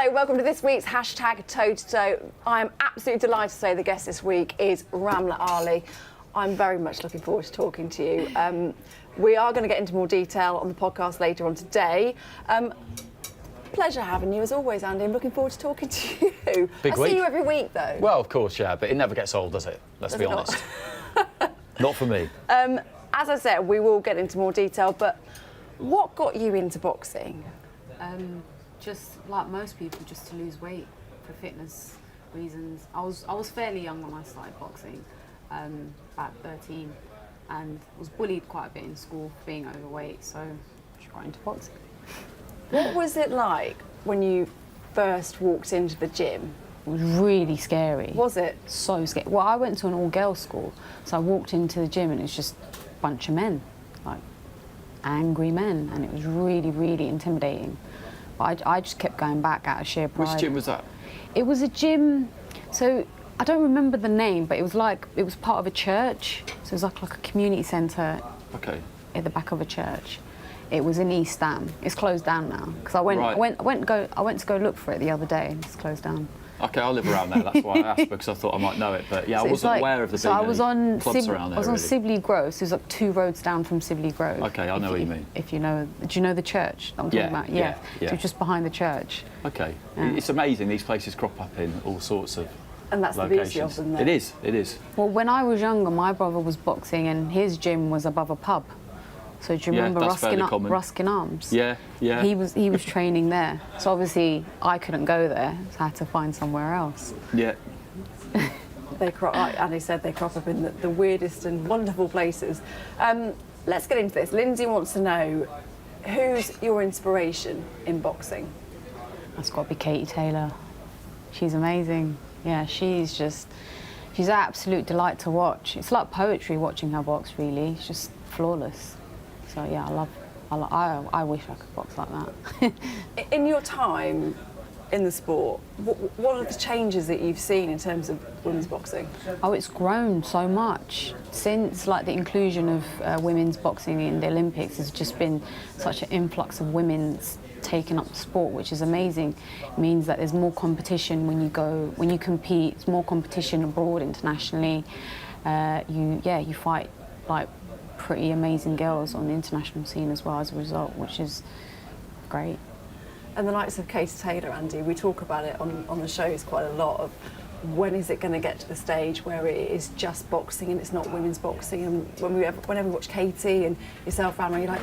Hello, welcome to this week's hashtag Toe to Toe. I am absolutely delighted to say the guest this week is Ramla Ali. I'm very much looking forward to talking to you. We are going to get into more detail on the podcast later on today. Pleasure having you as always, Andy. I'm looking forward to talking to you. Big I week. see you every week though. Well, of course, yeah, but it never gets old, does it? Let's be honest. Not for me. As I said, we will get into more detail, but what got you into boxing? Just like most people, just to lose weight for fitness reasons. I was fairly young when I started boxing, about 13, and was bullied quite a bit in school for being overweight, so I got into boxing. What was it like when you first walked into the gym? It was really scary. Was it? So scary. Well, I went to an all-girls school, so I walked into the gym and it was just a bunch of men, like angry men, and it was really, really intimidating. But I just kept going back out of sheer pride. Which gym was that? It was a gym, so I don't remember the name, but it was part of a church, so it was like a community centre. Okay. At the back of a church. It was in East Ham. It's closed down now because I went to go look for it the other day and it's closed down. Okay, I live around there. That's why I asked, because I thought I might know it. But yeah, So I wasn't aware of the So I was on clubs around there. I was on really. Sibley Grove. So it was like 2 roads down from Sibley Grove. Okay, I know what you mean. If you know, do you know the church that I'm talking about? Yeah. So it's just behind the church. Okay, Yeah. It's amazing. These places crop up in all sorts of And that's locations. the beauty of them, though. It is. It is. Well, when I was younger, my brother was boxing and his gym was above a pub. So do you Yeah, remember that's fairly common. Ruskin Arms? Yeah. Yeah. He was training there. So obviously I couldn't go there, so I had to find somewhere else. Yeah. Like Andy said, they crop up in the weirdest and wonderful places. Let's get into this. Lindsay wants to know, who's your inspiration in boxing? That's got to be Katie Taylor. She's amazing. Yeah, she's an absolute delight to watch. It's like poetry watching her box, really. It's just flawless. So yeah, I wish I could box like that. In your time in the sport, what are the changes that you've seen in terms of women's boxing? Oh, it's grown so much since like the inclusion of women's boxing in the Olympics. There's just been such an influx of women taking up the sport, which is amazing. It means that there's more competition when you compete. It's more competition abroad internationally. You fight like pretty amazing girls on the international scene as well as a result, which is great. And the likes of Katie Taylor, Andy, we talk about it on the shows quite a lot, of when is it going to get to the stage where it is just boxing and it's not women's boxing? And whenever we watch Katie and yourself, Ramla, you're like,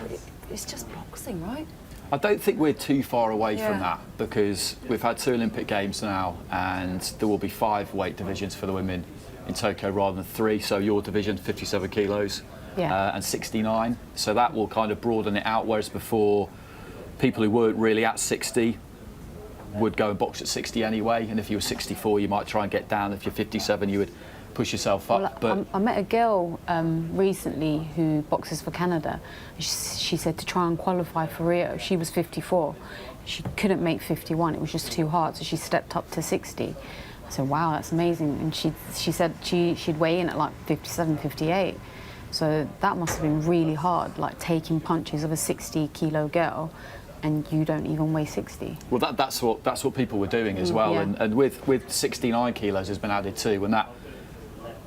it's just boxing, right? I don't think we're too far away from that, because we've had 2 Olympic Games now and there will be 5 weight divisions for the women in Tokyo rather than 3. So your division, 57 kilos. Yeah. And 69, so that will kind of broaden it out, whereas before people who weren't really at 60 would go and box at 60 anyway, and if you were 64 you might try and get down. If you're 57 you would push yourself up. Well, I met a girl recently who boxes for Canada. She said to try and qualify for Rio, she was 54. She couldn't make 51, it was just too hard, so she stepped up to 60. I said, wow, that's amazing. And she said she'd weigh in at like 57, 58. So that must have been really hard, like taking punches of a 60-kilo girl, and you don't even weigh 60. Well, that's what people were doing as well, yeah. and with 69 kilos has been added too, and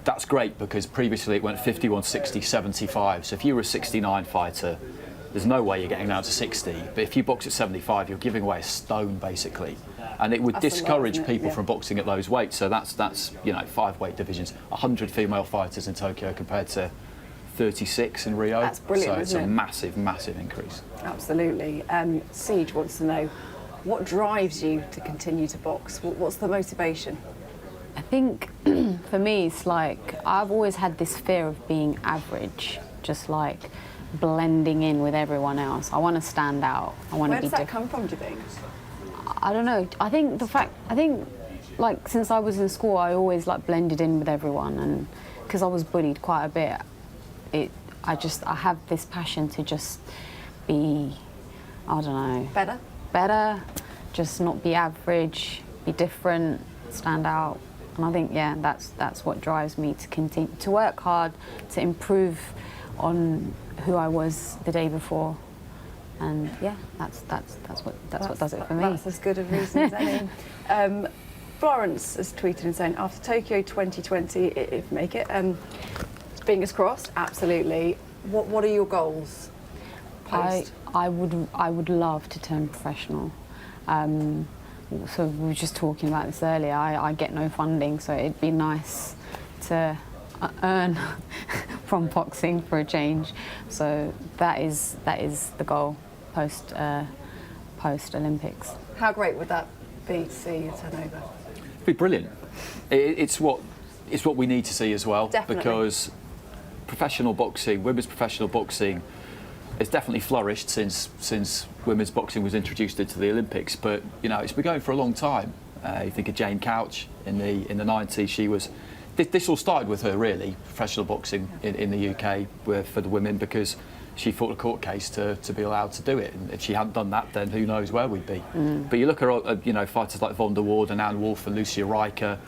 that's great, because previously it went 51, 60, 75. So if you were a 69 fighter, there's no way you're getting down to 60. But if you box at 75, you're giving away a stone basically, and it would discourage people from boxing at those weights. So that's 5 weight divisions, 100 female fighters in Tokyo compared to 36 in Rio. That's brilliant, so it's a massive, massive increase. Absolutely. Siege wants to know, what drives you to continue to box? What's the motivation? I think for me it's like I've always had this fear of being average, just like blending in with everyone else. I want to stand out. I want to be different. Where does that come from, do you think? I don't know. I think like since I was in school I always like blended in with everyone, and because I was bullied quite a bit, I have this passion to just be, I don't know, better, just not be average, be different, stand out. And I think, yeah, that's what drives me to continue to work hard, to improve on who I was the day before, And yeah, that's what does it for me. That's as good a reason as any. Florence has tweeted and saying, after Tokyo 2020, if you make it, fingers crossed, absolutely. What are your goals? Post? I would love to turn professional. So we were just talking about this earlier. I get no funding, so it'd be nice to earn from boxing for a change. So that is the goal post Olympics. How great would that be to see a turnover? It'd be brilliant. It's what we need to see as well. Definitely. Because professional boxing, women's professional boxing, it's definitely flourished since women's boxing was introduced into the Olympics. But you know, it's been going for a long time. You think of Jane Couch in the 90s. She was. This all started with her, really, professional boxing in the UK for the women, because she fought a court case to be allowed to do it. And if she hadn't done that, then who knows where we'd be. But you look at fighters like Von der Ward and Anne Wolf and Lucia Riker,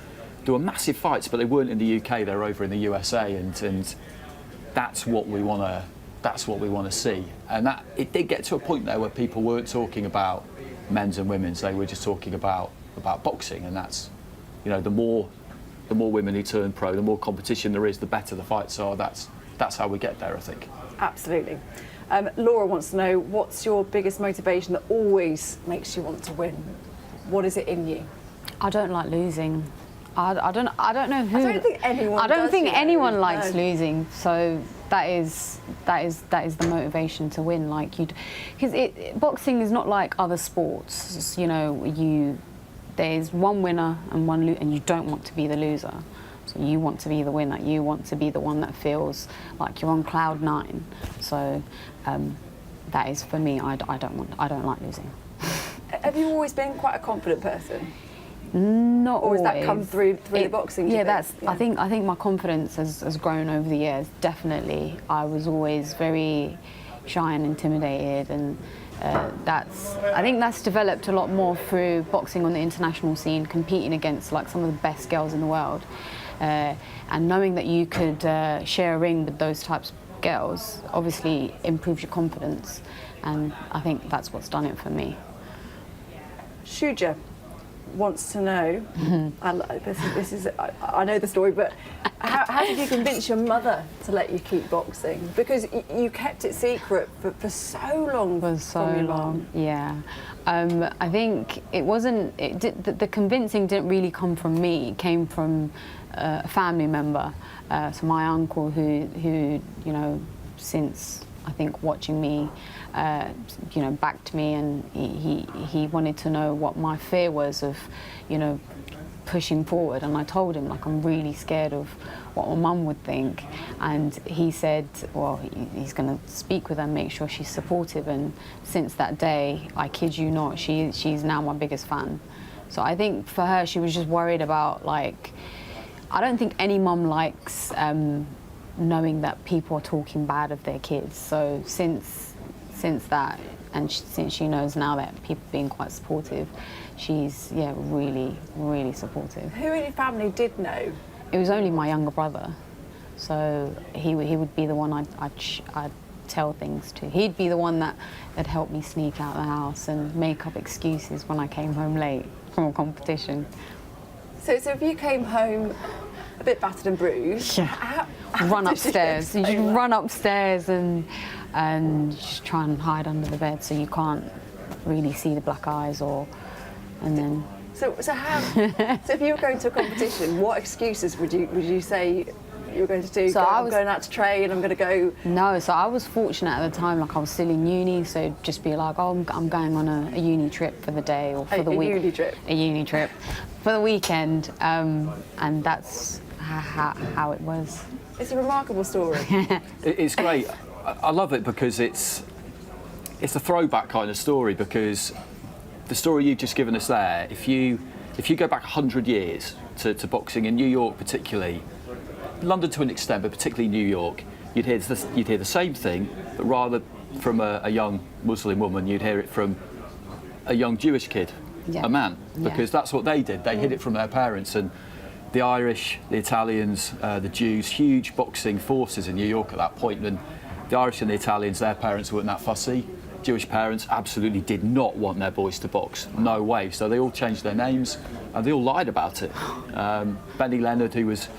they were massive fights, but they weren't in the UK. They were over in the USA, and that's what we want to. That's what we want to see. And that it did get to a point there where people weren't talking about men's and women's; they were just talking about boxing. And that's, the more women who turn pro, the more competition there is, the better the fights are. That's how we get there, I think. Absolutely. Laura wants to know, what's your biggest motivation that always makes you want to win? What is it in you? I don't like losing. I don't know who. I don't think anyone. I don't does, think anyone likes no. losing. So that is the motivation to win. Because boxing is not like other sports. There's one winner and one and you don't want to be the loser. So you want to be the winner. You want to be the one that feels like you're on cloud 9. So that is for me. I don't like losing. Have you always been quite a confident person? Not or has always. that come through the boxing? Yeah, I think my confidence has grown over the years. Definitely, I was always very shy and intimidated, and I think that's developed a lot more through boxing on the international scene, competing against like some of the best girls in the world, and knowing that you could share a ring with those types of girls obviously improves your confidence, and I think that's what's done it for me. Shuja wants to know, I know the story, but how did you convince your mother to let you keep boxing? Because you kept it secret for so long. For so long, yeah. I think the convincing didn't really come from me. It came from a family member. So my uncle, who since I think watching me, backed me, and he wanted to know what my fear was of, pushing forward. And I told him, I'm really scared of what my mum would think. And he said, well, he's going to speak with her and make sure she's supportive. And since that day, I kid you not, she's now my biggest fan. So I think for her, she was just worried about, I don't think any mum likes knowing that people are talking bad of their kids. So since that, and since she knows now that people are being quite supportive, she's really, really supportive. Who in your family did know? It was only my younger brother, so he would be the one I'd tell things to. He'd be the one that had helped me sneak out the house and make up excuses when I came home late from a competition. So if you came home a bit battered and bruised, yeah. Run upstairs. You just run upstairs and just try and hide under the bed so you can't really see the black eyes, and then. So how? So if you were going to a competition, what excuses would you say you were going to do? I'm going out to train. I'm going to go. No, so I was fortunate at the time. I was still in uni, so it'd just be like, I'm going on a uni trip for the day or for the week. A uni trip. A uni trip for the weekend, and that's how it was. It's a remarkable story. It's great. I love it because it's a throwback kind of story, because the story you've just given us there, if you go back 100 years to boxing in New York particularly, London to an extent, but particularly New York, you'd hear the same thing, but rather from a young Muslim woman, you'd hear it from a young Jewish kid, a man, because that's what they did. They hid it from their parents. And the Irish, the Italians, the Jews, huge boxing forces in New York at that point. And the Irish and the Italians, their parents weren't that fussy. Jewish parents absolutely did not want their boys to box. No way. So they all changed their names and they all lied about it. Benny Leonard, who was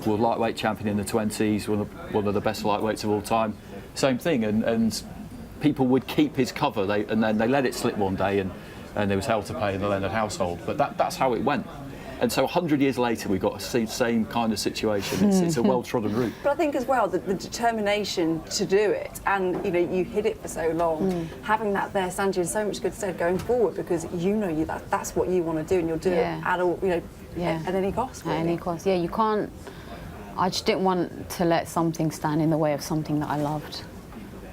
world lightweight champion in the 20s, one of the best lightweights of all time, same thing. And people would keep his cover, and then they let it slip one day, and there was hell to pay in the Leonard household. But that's how it went. And so 100 years later, we've got the same kind of situation. It's a well-trodden route. But I think as well, the determination to do it, and you hid it for so long, having that there stands you in so much good stead going forward, because that's what you want to do, and you'll do it at all, at any cost. Really. At any cost, yeah. You can't. I just didn't want to let something stand in the way of something that I loved.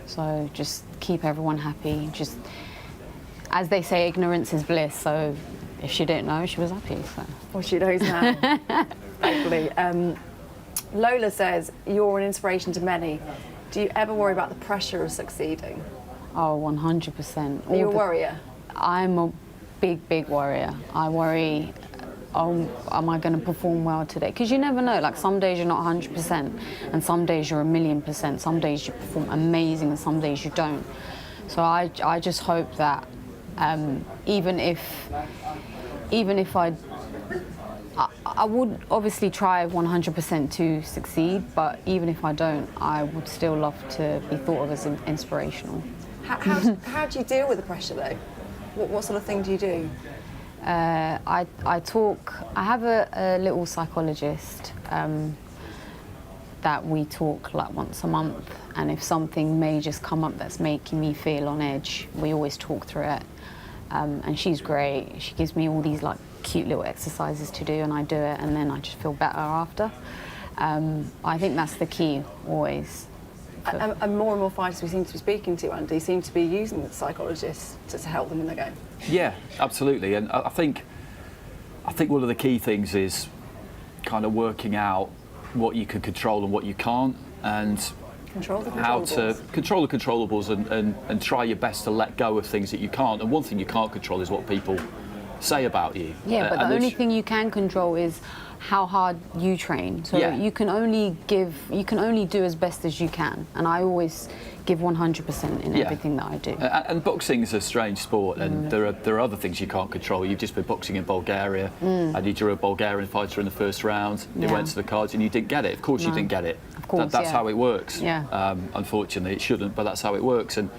So just keep everyone happy. Just, as they say, ignorance is bliss. So if she didn't know, she was happy. So. Well, she knows now. Thankfully. Lola says, you're an inspiration to many. Do you ever worry about the pressure of succeeding? Oh, 100%. Are you a worrier? I'm a big worrier. I worry, oh, am I going to perform well today? Because you never know. Like, some days you're not 100%, and some days you're 1,000,000%. Some days you perform amazing, and some days you don't. So I just hope that even if I would obviously try 100% to succeed, but even if I don't, I would still love to be thought of as inspirational. How do you deal with the pressure, though? What sort of thing do you do? I have a little psychologist that we talk like once a month, and if something may just come up that's making me feel on edge, we always talk through it. And she's great. She gives me all these like cute little exercises to do, and I do it, and then I just feel better after. I think that's the key, always. And more fighters we seem to be speaking to, Andy, seem to be using the psychologists to help them in their game. Yeah, absolutely. And I think one of the key things is kind of working out what you can control and what you can't, and how to control the controllables and try your best to let go of things that you can't. And one thing you can't control is what people say about you. Yeah, but the only thing you can control is how hard you train. So you can only do as best as you can. And I always give 100% in everything that I do. And boxing is a strange sport, and there are other things you can't control. You've just been boxing in Bulgaria, and you drew a Bulgarian fighter in the first round. You went to the cards and you didn't get it. Of course you didn't get it. Of course, that's how it works. Yeah. Unfortunately, it shouldn't, but that's how it works. And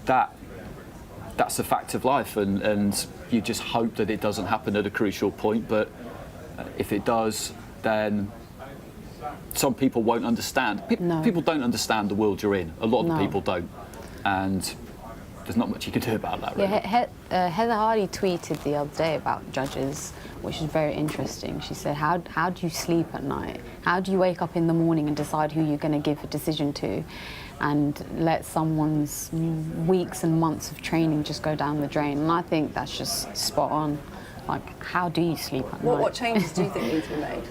that's the fact of life, and you just hope that it doesn't happen at a crucial point. But if it does, then some people won't understand. People don't understand the world you're in. A lot of the people don't, and there's not much you can do about that, really. Yeah, Heather Hardy tweeted the other day about judges, which is very interesting. She said, how do you sleep at night? How do you wake up in the morning and decide who you're going to give a decision to, and let someone's weeks and months of training just go down the drain? And I think that's just spot on. Like, how do you sleep at night? What changes do you think need to be made?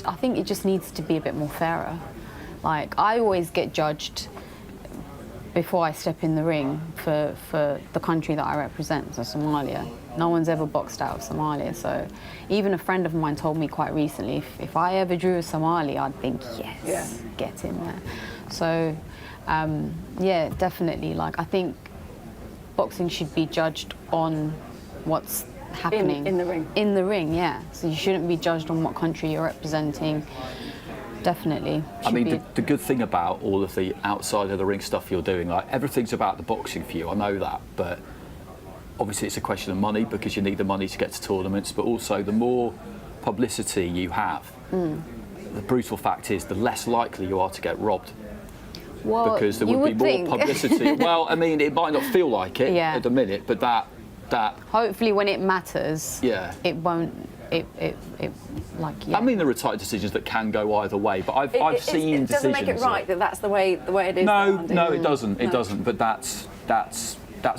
I think it just needs to be a bit more fairer. Like, I always get judged before I step in the ring for the country that I represent, so Somalia. No one's ever boxed out of Somalia, so even a friend of mine told me quite recently, if I ever drew a Somali, I'd think, yes, get in there. So, yeah, definitely. Like, I think boxing should be judged on what's happening in the ring. In the ring, yeah. So you shouldn't be judged on what country you're representing. Definitely. I mean, the good thing about all of the outside of the ring stuff you're doing, like, everything's about the boxing for you. I know that, but obviously it's a question of money, because you need the money to get to tournaments. But also, the more publicity you have, the brutal fact is, the less likely you are to get robbed. Well, because there would be more publicity. Well, I mean, it might not feel like it at the minute, but that hopefully when it matters, it won't. I mean, there are tight decisions that can go either way, but I've seen decisions. It doesn't make it right that that's the way it is. No, it doesn't. It doesn't. But that's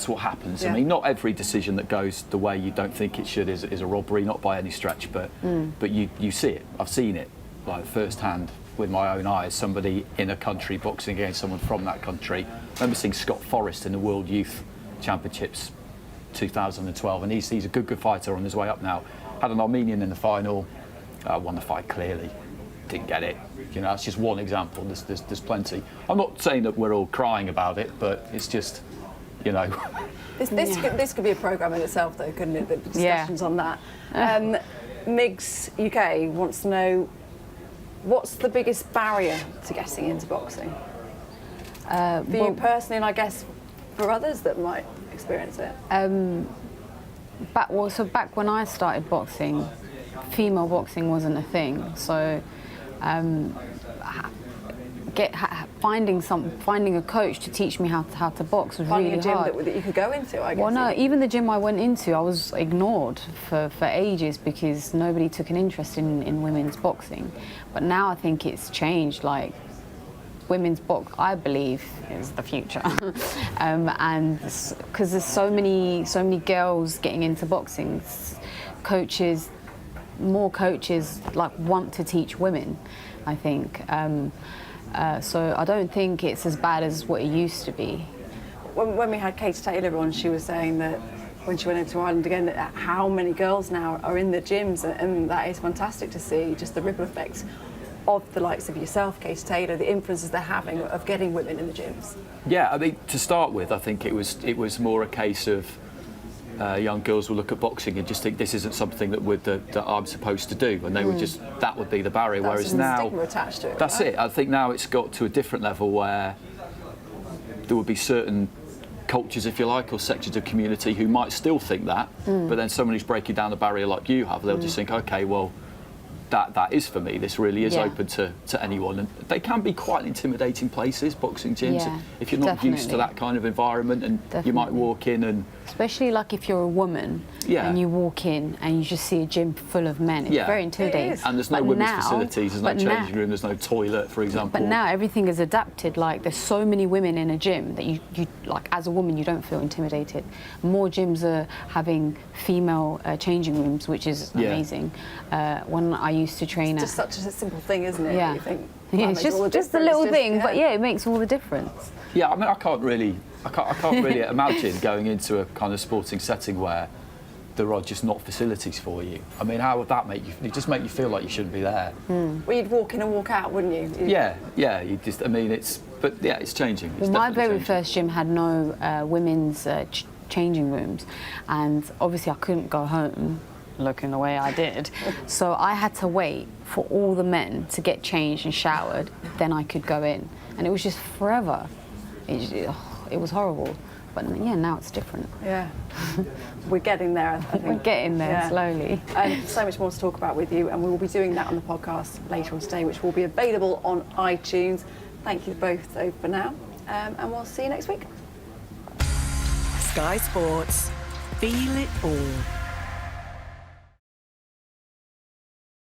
what happens. I mean, not every decision that goes the way you don't think it should is a robbery, not by any stretch. But you see it. I've seen it, like, firsthand with my own eyes. Somebody in a country boxing against someone from that country. I remember seeing Scott Forrest in the World Youth Championships 2012, and he's a good fighter on his way up now. Had an Armenian in the final, won the fight clearly. didn't get it. You know, that's just one example. There's plenty. I'm not saying that we're all crying about it, but it's just, you know. This could be a programme in itself, though, couldn't it? The discussions on that. Migs UK wants to know, what's the biggest barrier to getting into boxing? For you personally, and I guess for others that might experience it. Back when I started boxing, female boxing wasn't a thing. So finding a coach to teach me how to box was really hard. Finding a gym that you could go into, I guess. Well, no, even the gym I went into, I was ignored for ages because nobody took an interest in women's boxing. But now I think it's changed. Like, women's box, I believe, is the future, and because there's so many girls getting into boxing, more coaches like want to teach women, I think. So I don't think it's as bad as what it used to be. When we had Kate Taylor on, she was saying that when she went over to Ireland again, that how many girls now are in the gyms, and that is fantastic to see, just the ripple effects of the likes of yourself, Kate Taylor, the influences they're having of getting women in the gyms. Yeah, I mean, to start with, I think it was more a case of young girls will look at boxing and just think this isn't something that I'm supposed to do, and they would just, that would be the barrier. That's whereas some now, stigma attached to it. That's right? it. I think now it's got to a different level where there would be certain cultures, if you like, or sections of community who might still think that, but then someone who's breaking down the barrier like you have, they'll just think, okay, well, that is for me. This really is open to anyone, and they can be quite intimidating places, boxing gyms, if you're not used to that kind of environment, and you might walk in and, especially like if you're a woman and you walk in and you just see a gym full of men, it's very intimidating. And there's no women's facilities, there's no changing room, there's no toilet, for example. But now everything is adapted. Like, there's so many women in a gym that you like, as a woman, you don't feel intimidated. More gyms are having female changing rooms, which is amazing. When I used to train It's just such a simple thing, isn't it? Yeah. You think, it's just a little thing, but it makes all the difference. Yeah, I mean, I can't really imagine going into a kind of sporting setting where there are just not facilities for you. I mean, how would that make you? It just make you feel like you shouldn't be there. Well, you'd walk in and walk out, wouldn't you? Yeah. You just, I mean, it's changing. It's My very changing. first gym had no women's changing rooms, and obviously I couldn't go home looking the way I did, so I had to wait for all the men to get changed and showered, then I could go in, and it was just forever. It was horrible, but yeah, now it's different. Yeah. We're getting there, I think. We're getting there slowly. So much more to talk about with you, and we will be doing that on the podcast later on today, which will be available on iTunes. Thank you both though for now, and we'll see you next week. Sky Sports. Feel it all.